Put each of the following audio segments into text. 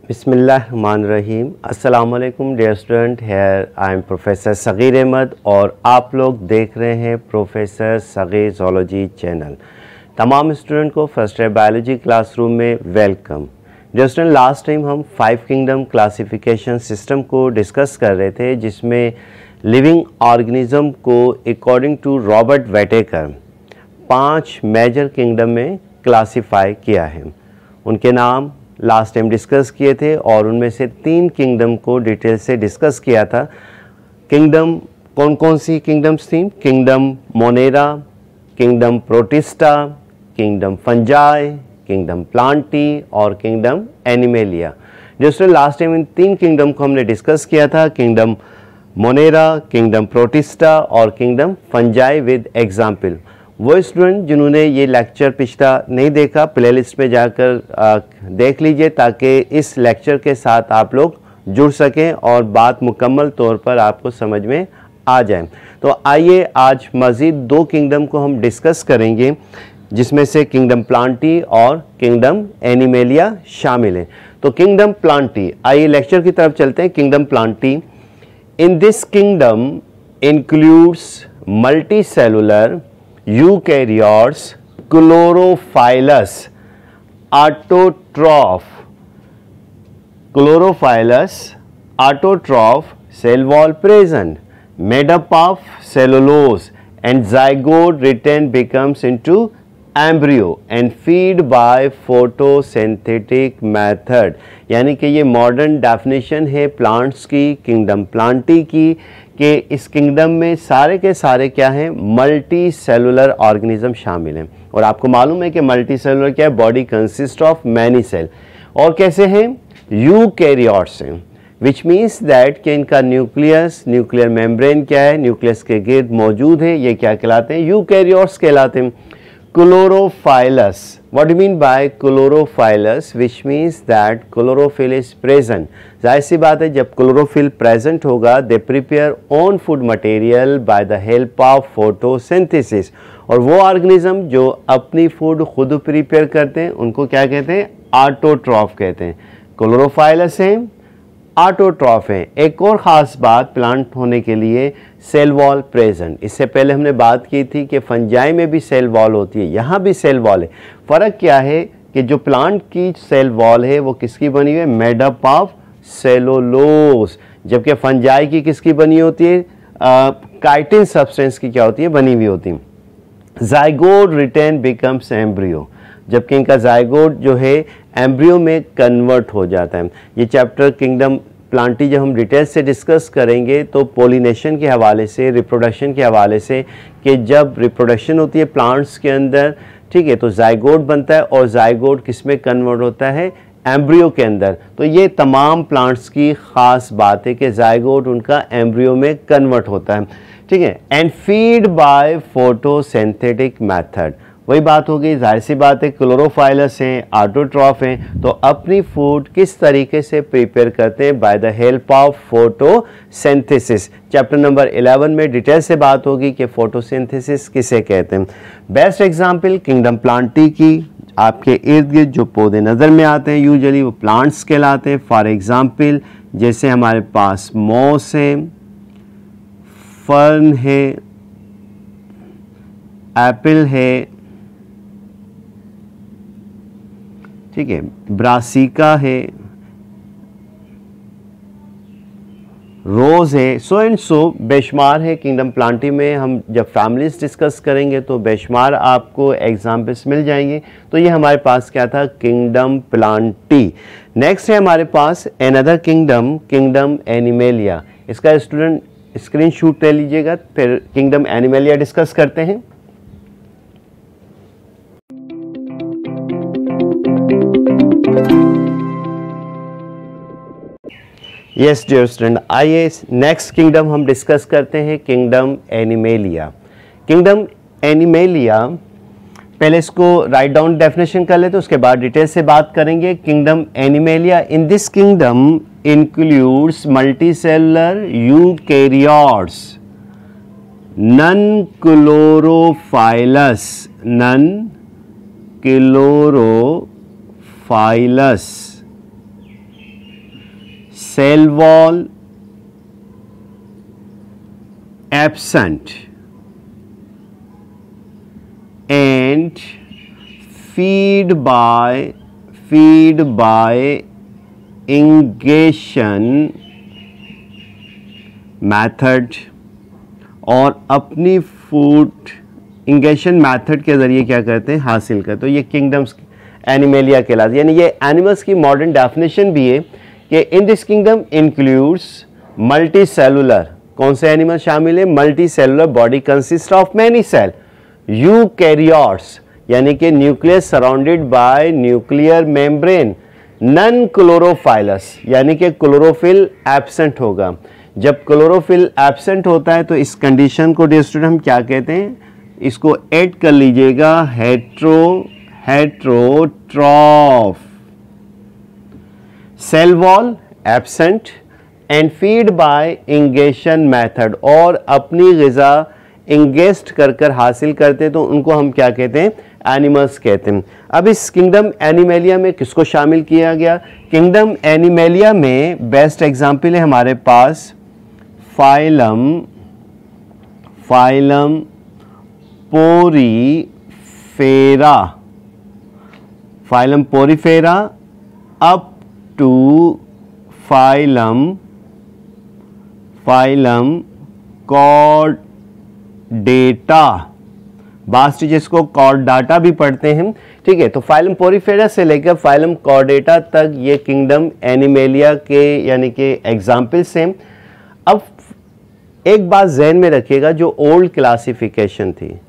बिस्मिल्लाहिर्रहमानिर्रहीम। अस्सलाम वालेकुम dear student, here I am professor Sagheer Ahmad और आप लोग देख रहे हैं प्रोफेसर सगीर ज़ूलॉजी चैनल। तमाम स्टूडेंट को फर्स्ट ईयर बायोलॉजी क्लासरूम में welcome. Dear student, last time हम 5 किंगडम क्लासिफिकेशन सिस्टम को डिस्कस कर रहे थे, जिसमें लिविंग ऑर्गेनिज्म को according to Robert Whittaker 5 major kingdom में क्लासीफाई किया है। उनके नाम लास्ट टाइम डिस्कस किए थे और उनमें से 3 किंगडम को डिटेल से डिस्कस किया था। किंगडम कौन कौन सी किंगडम्स थी? Kingdom monera, kingdom protista, kingdom fungi, kingdom Plantae और किंगडम एनिमेलिया। जिससे लास्ट टाइम इन 3 किंगडम को हमने डिस्कस किया था, किंगडम मोनेरा, किंगडम प्रोटिस्टा और किंगडम फंजाई विद एग्जाम्पल। वो स्टूडेंट जिन्होंने ये लेक्चर पिछला नहीं देखा, प्लेलिस्ट में जाकर देख लीजिए ताकि इस लेक्चर के साथ आप लोग जुड़ सकें और बात मुकम्मल तौर पर आपको समझ में आ जाए। तो आइए आज मज़ीद 2 किंगडम को हम डिस्कस करेंगे, जिसमें से किंगडम प्लांटी और किंगडम एनिमेलिया शामिल हैं। तो किंगडम प्लांटी, आइए लेक्चर की तरफ चलते हैं। Kingdom Plantae, in this kingdom includes multi cellular eukaryotes, chlorophyllous, autotroph, cell wall present, made up of cellulose, and zygote retain becomes into embryo and feed by photosynthetic method। यानी कि ये modern definition है plants की, kingdom Plantae की, कि इस kingdom में सारे के सारे क्या हैं? मल्टी सेलुलर ऑर्गेनिज्म शामिल हैं। और आपको मालूम है कि मल्टी सेलुलर क्या है? Body consist of many cell. और कैसे हैं? यूकैरियोट्स हैं, विच मीन्स दैट कि इनका न्यूक्लियर मेम्ब्रेन क्या है? न्यूक्लियस के गिर्द मौजूद है। ये क्या कहलाते हैं? यूकैरियोट्स कहलाते हैं। Chlorophyllous, what do you mean by chlorophyllus? Which means that chlorophyll is present। जाहिर सी बात है, जब क्लोरोफिल प्रेजेंट होगा, they prepare own food material by the help of photosynthesis। और वो ऑर्गेनिज्म जो अपनी फूड खुद प्रिपेयर करते हैं उनको क्या कहते हैं? ऑटोट्रॉफ कहते हैं। क्लोरोफाइलस हैं, ऑटोट्रॉफ हैं। एक और ख़ास बात प्लांट होने के लिए, सेल वॉल प्रेजेंट। इससे पहले हमने बात की थी कि फंजाई में भी सेल वॉल होती है, यहाँ भी सेल वॉल है। फ़र्क क्या है कि जो प्लांट की सेल वॉल है वो किसकी बनी हुई है? मेड अप ऑफ सेलुलोज, जबकि फंजाई की किसकी बनी होती है? काइटिन सब्सटेंस की क्या होती है? बनी हुई होती है। ज़ाइगोट रिटेन बिकम्स एम्ब्रियो, जबकि इनका ज़ाइगोट जो है एम्ब्रियो में कन्वर्ट हो जाता है। ये चैप्टर किंगडम प्लांटी जब हम डिटेल से डिस्कस करेंगे तो पोलिनेशन के हवाले से, रिप्रोडक्शन के हवाले से, कि जब रिप्रोडक्शन होती है प्लांट्स के अंदर, ठीक है, तो ज़ाइगोट बनता है और ज़ाइगोट किस में कन्वर्ट होता है? एम्ब्रियो के अंदर। तो ये तमाम प्लांट्स की ख़ास बात है कि ज़ाइगोट उनका एम्ब्रियो में कन्वर्ट होता है, ठीक है। And feed by photosynthetic method, वही बात हो गई, जाहिर सी बात है क्लोरोफाइलस हैं, ऑटोट्रॉफ हैं, तो अपनी फूड किस तरीके से प्रिपेयर करते हैं? By the help of photosynthesis. Chapter number 11 में डिटेल से बात होगी कि फोटोसिंथेसिस किसे कहते हैं। बेस्ट एग्जांपल किंगडम प्लांटी की, आपके इर्द गिर्द जो पौधे नज़र में आते हैं यूजुअली वो प्लांट्स कहलाते हैं। फॉर एग्जांपल जैसे हमारे पास मॉस है, फर्न है, एप्पल है, ठीक है, ब्रासिका है, रोज़ है, सो एंड सो बेशुमार है। किंगडम प्लांटी में हम जब फैमिलीज डिस्कस करेंगे तो बेशुमार आपको एग्जाम्पल्स मिल जाएंगे। तो ये हमारे पास क्या था? Kingdom Plantae. नेक्स्ट है हमारे पास अनदर किंगडम, किंगडम एनिमेलिया। इसका स्टूडेंट स्क्रीन शॉट ले लीजिएगा, फिर किंगडम एनिमेलिया डिस्कस करते हैं। यस डियर स्टूडेंट, आइए नेक्स्ट किंगडम हम डिस्कस करते हैं, किंगडम एनिमेलिया। किंगडम एनिमेलिया, पहले इसको राइट डाउन डेफिनेशन कर लेते, उसके बाद डिटेल से बात करेंगे। Kingdom Animalia, in this kingdom includes multicellular eukaryotes, non chlorophyllous, cell wall absent and feed by ingression method, और अपनी फूड इंगेशन मेथड के ज़रिए क्या करते हैं, हासिल करते। तो ये किंगडम्स एनिमेलिया कहलाती है। यानी ये एनिमल्स की मॉडर्न डेफिनेशन भी है कि in this kingdom includes multi cellular. कौन से एनिमल शामिल है? Multi cellular body consist of many cell. Eukaryotes यानी कि nucleus surrounded by nuclear membrane. Non chlorophyllous यानी कि क्लोरोफिल एब्सेंट होगा। जब क्लोरोफिल एब्सेंट होता है तो इस कंडीशन को डियर स्टूडेंट हम क्या कहते हैं? इसको ऐड कर लीजिएगा, heterotroph. Cell wall absent and feed by ingestion method, और अपनी ग़िज़ा इंगेस्ट कर हासिल करते तो उनको हम क्या कहते हैं? एनिमल्स कहते हैं। अब इस किंगडम एनिमेलिया में किसको शामिल किया गया? किंगडम एनिमेलिया में बेस्ट एग्जाम्पल है हमारे पास phylum Porifera up to phylum Chordata. बास्ट जिसको कॉर्डाटा भी पढ़ते हैं, ठीक है। तो फाइलम पोरीफेरा से लेकर फाइलम कॉर्डेटा तक ये किंगडम एनिमेलिया के यानी कि एग्जाम्पल्स हैं। अब एक बात जहन में रखिएगा, जो ओल्ड क्लासिफिकेशन थी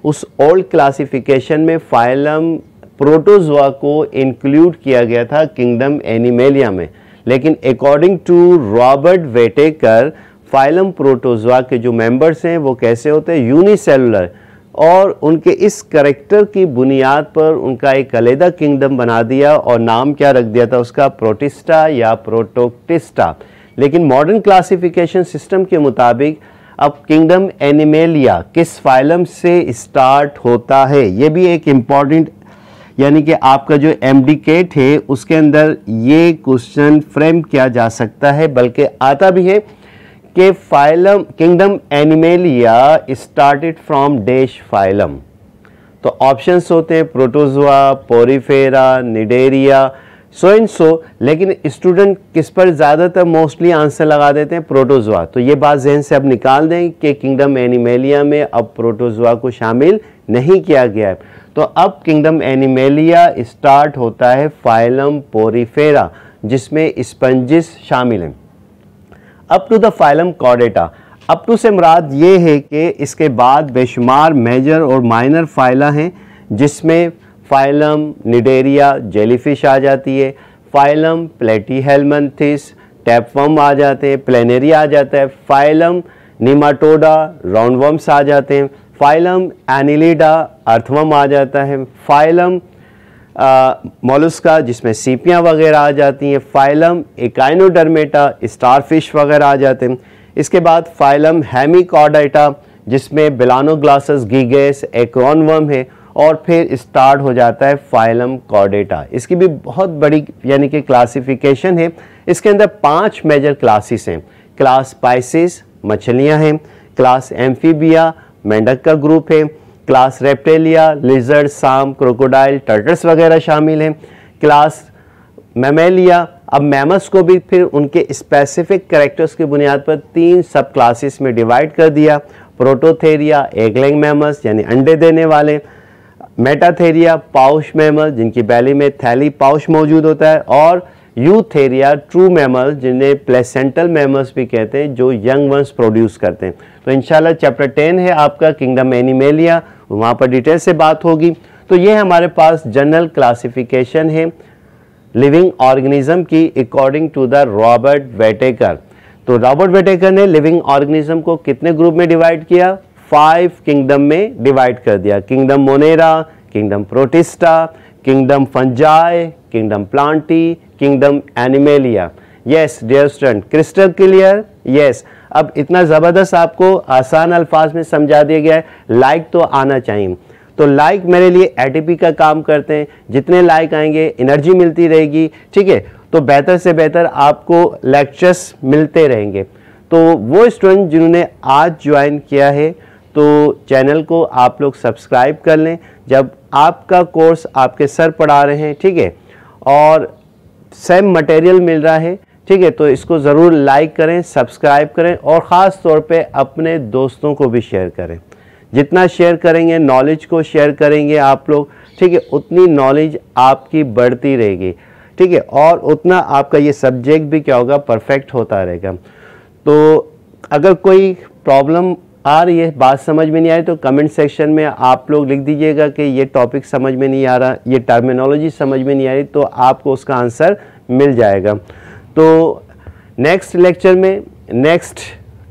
उस ओल्ड क्लासिफिकेशन में फाइलम प्रोटोजोआ को इंक्लूड किया गया था किंगडम एनिमेलिया में, लेकिन according to Robert Whittaker phylum protozoa के जो मेंबर्स हैं वो कैसे होते हैं? यूनिसेलुलर, और उनके इस करैक्टर की बुनियाद पर उनका एक अलग किंगडम बना दिया और नाम क्या रख दिया था उसका? प्रोटिस्टा या प्रोटोक्टिस्टा। लेकिन मॉडर्न क्लासिफिकेशन सिस्टम के मुताबिक अब किंगडम एनिमेलिया किस फाइलम से स्टार्ट होता है, ये भी एक इम्पॉर्टेंट यानी कि आपका जो एमडीकेट है उसके अंदर ये क्वेश्चन फ्रेम किया जा सकता है, बल्कि आता भी है कि phylum kingdom animalia started from dash phylum. तो ऑप्शंस होते हैं protozoa, Porifera, Cnidaria, so and so, लेकिन स्टूडेंट किस पर ज़्यादातर मोस्टली आंसर लगा देते हैं? प्रोटोजोआ। तो ये बात जहन से अब निकाल दें कि किंगडम एनिमेलिया में अब प्रोटोजोआ को शामिल नहीं किया गया है। तो अब किंगडम एनिमेलिया स्टार्ट होता है फाइलम पोरीफेरा जिसमें स्पंजिस शामिल हैं। Up to the phylum chordata. Up to से मुराद ये है कि इसके बाद बेशुमार मेजर और माइनर फाइला हैं, जिसमें फाइलम निडेरिया जेलीफिश आ जाती है, फाइलम प्लेटीहेलमिन्थिस टैपवर्म आ जाते हैं, प्लेनेरिया आ जाता है, फाइलम निमाटोडा राउंडवर्म्स आ जाते हैं, फाइलम एनिलिडा अर्थवर्म आ जाता है, फाइलम मोलस्का जिसमें सीपियाँ वगैरह आ जाती हैं, फाइलम एकाइनोडर्मेटा स्टारफिश वगैरह आ जाते हैं। इसके बाद फाइलम हेमिकॉर्डेटा जिसमें बेलानोग्लासस गिगेस एक्रोनवर्म है, और फिर स्टार्ट हो जाता है फाइलम कॉर्डेटा। इसकी भी बहुत बड़ी यानी कि क्लासिफिकेशन है। इसके अंदर 5 मेजर क्लासेस हैं। क्लास पाइसिस मछलियां हैं, क्लास एम्फीबिया मेंढक का ग्रुप है, क्लास रेप्टेलिया लिजर्ड साम क्रोकोडाइल टर्टल्स वगैरह शामिल हैं, क्लास मैमेलिया। अब मैमल्स को भी फिर उनके स्पेसिफिक कैरेक्टर्स की बुनियाद पर 3 सब क्लासेस में डिवाइड कर दिया। प्रोटोथेरिया एग लेइंग मैमल्स यानी अंडे देने वाले, मेटाथेरिया पाउच मैमल जिनकी बैली में थैली पाउच मौजूद होता है, और यूथेरिया ट्रू मैमल जिन्हें प्लेसेंटल मैमल्स भी कहते हैं जो यंग वंस प्रोड्यूस करते हैं। तो इंशाल्लाह चैप्टर 10 है आपका किंगडम एनिमेलिया, वहाँ पर डिटेल से बात होगी। तो ये हमारे पास जनरल क्लासिफिकेशन है लिविंग ऑर्गेनिज्म की according to the Robert Whittaker. तो रॉबर्ट वेटेकर ने लिविंग ऑर्गेनिज्म को कितने ग्रुप में डिवाइड किया? 5 किंगडम में डिवाइड कर दिया। Kingdom monera, kingdom protista, kingdom fungi, kingdom plantae, kingdom animalia. Yes dear student, crystal clear? Yes. अब इतना ज़बरदस्त आपको आसान अल्फाज में समझा दिया गया है, लाइक तो आना चाहिए। तो लाइक मेरे लिए एटीपी का काम करते हैं, जितने लाइक आएंगे एनर्जी मिलती रहेगी, ठीक है। तो बेहतर से बेहतर आपको लेक्चर्स मिलते रहेंगे। तो वो स्टूडेंट जिन्होंने आज ज्वाइन किया है तो चैनल को आप लोग सब्सक्राइब कर लें। जब आपका कोर्स आपके सर पढ़ा रहे हैं, ठीक है, और सेम मटेरियल मिल रहा है, ठीक है, तो इसको ज़रूर लाइक करें, सब्सक्राइब करें और ख़ास तौर पे अपने दोस्तों को भी शेयर करें। जितना शेयर करेंगे, नॉलेज को शेयर करेंगे आप लोग, ठीक है, उतनी नॉलेज आपकी बढ़ती रहेगी, ठीक है, और उतना आपका ये सब्जेक्ट भी क्या होगा, परफेक्ट होता रहेगा। तो अगर कोई प्रॉब्लम आ रही है, बात समझ में नहीं आई, तो कमेंट सेक्शन में आप लोग लिख दीजिएगा कि ये टॉपिक समझ में नहीं आ रहा, ये टर्मिनोलॉजी समझ में नहीं आ रही, तो आपको उसका आंसर मिल जाएगा। तो नेक्स्ट लेक्चर में नेक्स्ट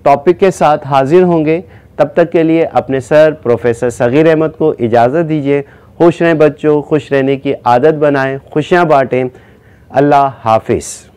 टॉपिक के साथ हाजिर होंगे। तब तक के लिए अपने सर प्रोफेसर सगीर अहमद को इजाज़त दीजिए। खुश रहें बच्चों, खुश रहने की आदत बनाएं, खुशियाँ बांटें। अल्लाह हाफिज़।